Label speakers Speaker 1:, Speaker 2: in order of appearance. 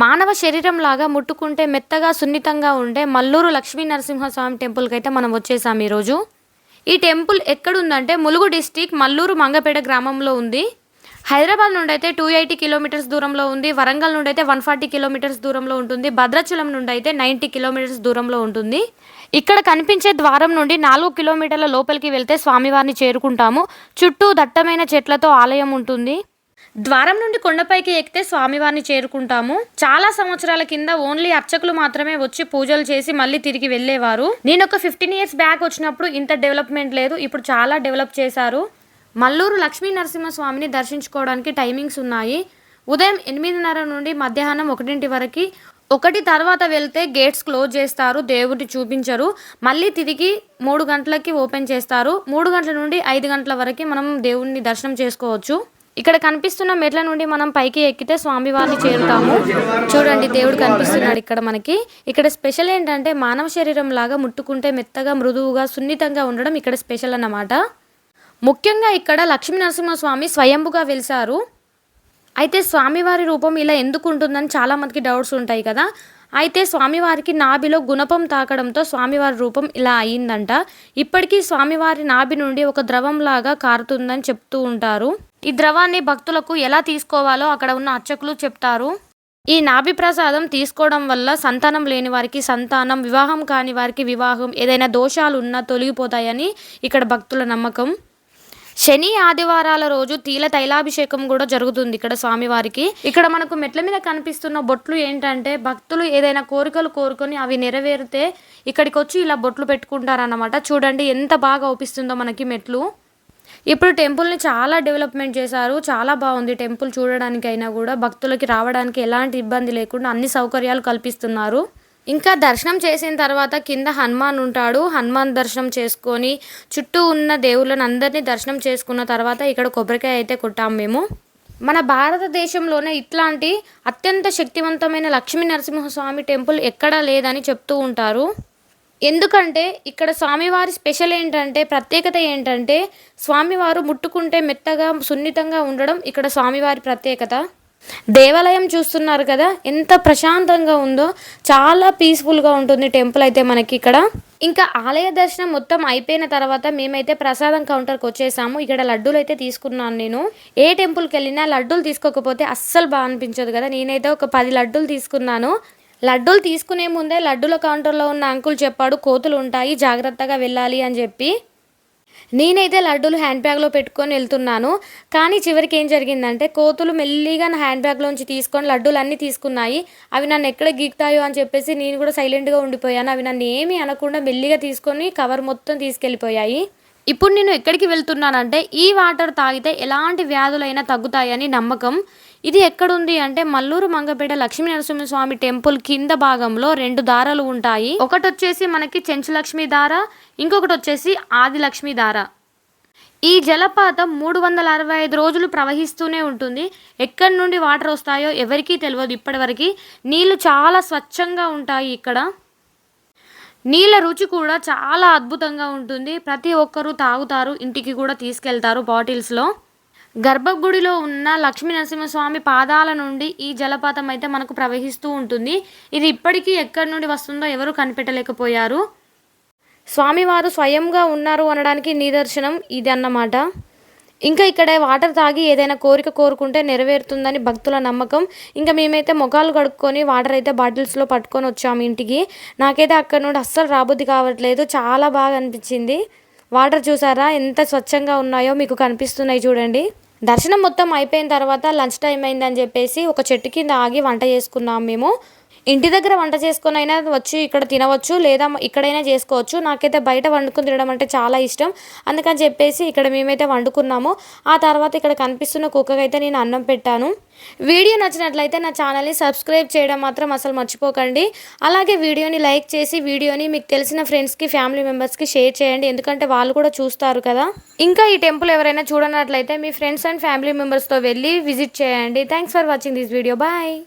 Speaker 1: మానవ శరీరం లాగా ముట్టుకుంటే మెత్తగా సున్నితంగా ఉండే మల్లూరు లక్ష్మీ నరసింహస్వామి టెంపుల్కి అయితే మనం వచ్చేసాం ఈరోజు. ఈ టెంపుల్ ఎక్కడుందంటే ములుగు డిస్టిక్ మల్లూరు మంగపేట గ్రామంలో ఉంది. హైదరాబాద్ నుండి అయితే 280 కిలోమీటర్స్ దూరంలో ఉంది. వరంగల్ నుండి అయితే 140 కిలోమీటర్స్ దూరంలో ఉంటుంది. భద్రాచలం నుండి అయితే 90 కిలోమీటర్స్ దూరంలో ఉంటుంది. ఇక్కడ కనిపించే ద్వారం నుండి 4 కిలోమీటర్ల లోపలికి వెళ్తే స్వామివారిని చేరుకుంటాము. చుట్టూ దట్టమైన చెట్లతో ఆలయం ఉంటుంది. ద్వారం నుండి కొండపైకి ఎక్కితే స్వామివారిని చేరుకుంటాము. చాలా సంవత్సరాల కింద ఓన్లీ అర్చకులు మాత్రమే వచ్చి పూజలు చేసి మళ్ళీ తిరిగి వెళ్ళేవారు. నేను ఒక 15 ఇయర్స్ బ్యాక్ వచ్చినప్పుడు ఇంత డెవలప్మెంట్ లేదు, ఇప్పుడు చాలా డెవలప్ చేశారు. మల్లూరు లక్ష్మీ నరసింహస్వామిని దర్శించుకోవడానికి టైమింగ్స్ ఉన్నాయి. ఉదయం 8:30 నుండి మధ్యాహ్నం 1 వరకు. 1 తర్వాత వెళ్తే గేట్స్ క్లోజ్ చేస్తారు, దేవుడిని చూపించరు. మళ్ళీ తిరిగి 3 గంటలకి ఓపెన్ చేస్తారు. 3 గంటల నుండి 5 గంటల వరకు మనం దేవుడిని దర్శనం చేసుకోవచ్చు. ఇక్కడ కనిపిస్తున్న మెట్ల నుండి మనం పైకి ఎక్కితే స్వామివారిని చేరుతాము. చూడండి, దేవుడు కనిపిస్తున్నాడు ఇక్కడ మనకి. ఇక్కడ స్పెషల్ ఏంటంటే మానవ శరీరం లాగా ముట్టుకుంటే మెత్తగా మృదువుగా సున్నితంగా ఉండడం ఇక్కడ స్పెషల్ అన్నమాట. ముఖ్యంగా ఇక్కడ లక్ష్మీ నరసింహస్వామి స్వయంభుగా వెలిసారు. అయితే స్వామివారి రూపం ఇలా ఎందుకు ఉంటుందని చాలామందికి డౌట్స్ ఉంటాయి కదా. అయితే స్వామివారికి నాభిలో గుణపం తాకడంతో స్వామివారి రూపం ఇలా అయ్యిందంట. ఇప్పటికీ స్వామివారి నాభి నుండి ఒక ద్రవంలాగా కారుతుందని చెప్తూ ఉంటారు. ఈ ద్రవాన్ని భక్తులకు ఎలా తీసుకోవాలో అక్కడ ఉన్న అర్చకులు చెప్తారు. ఈ నాభి ప్రసాదం తీసుకోవడం వల్ల సంతానం లేని వారికి సంతానం, వివాహం కాని వారికి వివాహం, ఏదైనా దోషాలు ఉన్నా తొలగిపోతాయని ఇక్కడ భక్తుల నమ్మకం. శని ఆదివారాల రోజు తైలాభిషేకం కూడా జరుగుతుంది ఇక్కడ స్వామివారికి. ఇక్కడ మనకు మెట్ల మీద కనిపిస్తున్న బొట్లు ఏంటంటే భక్తులు ఏదైనా కోరికలు కోరుకొని అవి నెరవేరితే ఇక్కడికి వచ్చి ఇలా బొట్లు పెట్టుకుంటారన్నమాట. చూడండి ఎంత బాగా అవుపిస్తుందో మనకి మెట్లు. ఇప్పుడు టెంపుల్ని చాలా డెవలప్మెంట్ చేశారు. చాలా బాగుంది టెంపుల్ చూడడానికైనా కూడా. భక్తులకి రావడానికి ఎలాంటి ఇబ్బంది లేకుండా అన్ని సౌకర్యాలు కల్పిస్తున్నారు. ఇంకా దర్శనం చేసిన తర్వాత కింద హనుమాన్ ఉంటాడు. హనుమాన్ దర్శనం చేసుకొని చుట్టూ ఉన్న దేవుళ్ళని అందరినీ దర్శనం చేసుకున్న తర్వాత ఇక్కడ కొబ్బరికాయ అయితే కొట్టాము మేము. మన భారతదేశంలోనే ఇట్లాంటి అత్యంత శక్తివంతమైన లక్ష్మీ నరసింహస్వామి టెంపుల్ ఎక్కడా లేదని చెప్తూ ఉంటారు. ఎందుకంటే ఇక్కడ స్వామివారి స్పెషల్ ఏంటంటే, ప్రత్యేకత ఏంటంటే స్వామివారు ముట్టుకుంటే మెత్తగా సున్నితంగా ఉండడం ఇక్కడ స్వామివారి ప్రత్యేకత. దేవాలయం చూస్తున్నారు కదా ఎంత ప్రశాంతంగా ఉందో, చాలా పీస్ఫుల్గా ఉంటుంది టెంపుల్ అయితే మనకి ఇక్కడ. ఇంకా ఆలయ దర్శనం మొత్తం అయిపోయిన తర్వాత మేమైతే ప్రసాదం కౌంటర్కి వచ్చేసాము. ఇక్కడ లడ్డూలు అయితే తీసుకున్నాను నేను. ఏ టెంపుల్కి వెళ్ళినా లడ్డూలు తీసుకోకపోతే అస్సలు బాగా అనిపించదు కదా. నేనైతే ఒక 10 లడ్డూలు తీసుకున్నాను. లడ్డూలు తీసుకునే ముందే లడ్డూల కౌంటర్లో ఉన్న అంకుల్ చెప్పాడు కోతులు ఉంటాయి, జాగ్రత్తగా వెళ్ళాలి అని చెప్పి. నేనైతే లడ్డూలు హ్యాండ్ బ్యాగ్లో పెట్టుకొని వెళ్తున్నాను. కానీ చివరికి ఏం జరిగిందంటే కోతులు మెల్లిగా నా హ్యాండ్ బ్యాగ్లోంచి తీసుకొని లడ్డూలు అన్నీ తీసుకున్నాయి. అవి నన్ను ఎక్కడ గీక్తాయో అని చెప్పేసి నేను కూడా సైలెంట్గా ఉండిపోయాను. అవి నన్ను ఏమీ అనకుండా మెల్లిగా తీసుకొని కవర్ మొత్తం తీసుకెళ్ళిపోయాయి. ఇప్పుడు నేను ఎక్కడికి వెళ్తున్నానంటే ఈ వాటర్ తాగితే ఎలాంటి వ్యాధులైనా తగ్గుతాయని నమ్మకం. ఇది ఎక్కడుంది అంటే మల్లూరు మంగపేట లక్ష్మీ నరసింహస్వామి టెంపుల్ కింద భాగంలో 2 దారాలు ఉంటాయి. ఒకటి వచ్చేసి మనకి చెంచులక్ష్మి దార, ఇంకొకటి వచ్చేసి ఆదిలక్ష్మి దార. ఈ జలపాతం 365 రోజులు ప్రవహిస్తూనే ఉంటుంది. ఎక్కడి నుండి వాటర్ వస్తాయో ఎవరికీ తెలియదు ఇప్పటివరకు. నీళ్లు చాలా స్వచ్ఛంగా ఉంటాయి ఇక్కడ. నీళ్ళ రుచి కూడా చాలా అద్భుతంగా ఉంటుంది. ప్రతి ఒక్కరూ తాగుతారు, ఇంటికి కూడా తీసుకెళ్తారు బాటిల్స్లో. గర్భగుడిలో ఉన్న లక్ష్మీ నరసింహస్వామి పాదాల నుండి ఈ జలపాతం అయితే మనకు ప్రవహిస్తూ ఉంటుంది. ఇది ఇప్పటికీ ఎక్కడి నుండి వస్తుందో ఎవరు కనిపెట్టలేకపోయారు. స్వామివారు స్వయంగా ఉన్నారు అనడానికి నిదర్శనం ఇది అన్నమాట. ఇంకా ఇక్కడ వాటర్ తాగి ఏదైనా కోరిక కోరుకుంటే నెరవేరుతుందని భక్తుల నమ్మకం. ఇంకా మేమైతే ముఖాలు కడుక్కొని వాటర్ అయితే బాటిల్స్లో పట్టుకొని వచ్చాము ఇంటికి. నాకైతే అక్కడ నుండి అస్సలు రాబుద్ది కావట్లేదు, చాలా బాగా అనిపించింది. వాటర్ చూసారా ఎంత స్వచ్ఛంగా ఉన్నాయో, మీకు కనిపిస్తున్నాయి చూడండి. దర్శనం మొత్తం అయిపోయిన తర్వాత లంచ్ టైం అయిందని చెప్పేసి ఒక చెట్టు కింద ఆగి వంట చేసుకున్నాం మేము. ఇంటి దగ్గర వంట చేసుకొని అయినా వచ్చి ఇక్కడ తినవచ్చు, లేదా ఇక్కడైనా చేసుకోవచ్చు. నాకైతే బయట వండుకొని తినడం అంటే చాలా ఇష్టం. అందుకని చెప్పేసి ఇక్కడ మేమైతే వండుకున్నాము. ఆ తర్వాత ఇక్కడ కనిపిస్తున్న కుక్కకి అయితే నేను అన్నం పెట్టాను. వీడియో నచ్చినట్లయితే నా ఛానల్ని సబ్స్క్రైబ్ చేయడం మాత్రం అసలు మర్చిపోకండి. అలాగే వీడియోని లైక్ చేసి వీడియోని మీకు తెలిసిన ఫ్రెండ్స్కి, ఫ్యామిలీ మెంబర్స్కి షేర్ చేయండి. ఎందుకంటే వాళ్ళు కూడా చూస్తారు కదా. ఇంకా ఈ టెంపుల్ ఎవరైనా చూడనట్లయితే మీ ఫ్రెండ్స్ అండ్ ఫ్యామిలీ మెంబర్స్తో వెళ్ళి విజిట్ చేయండి. Thanks for watching this video. Bye.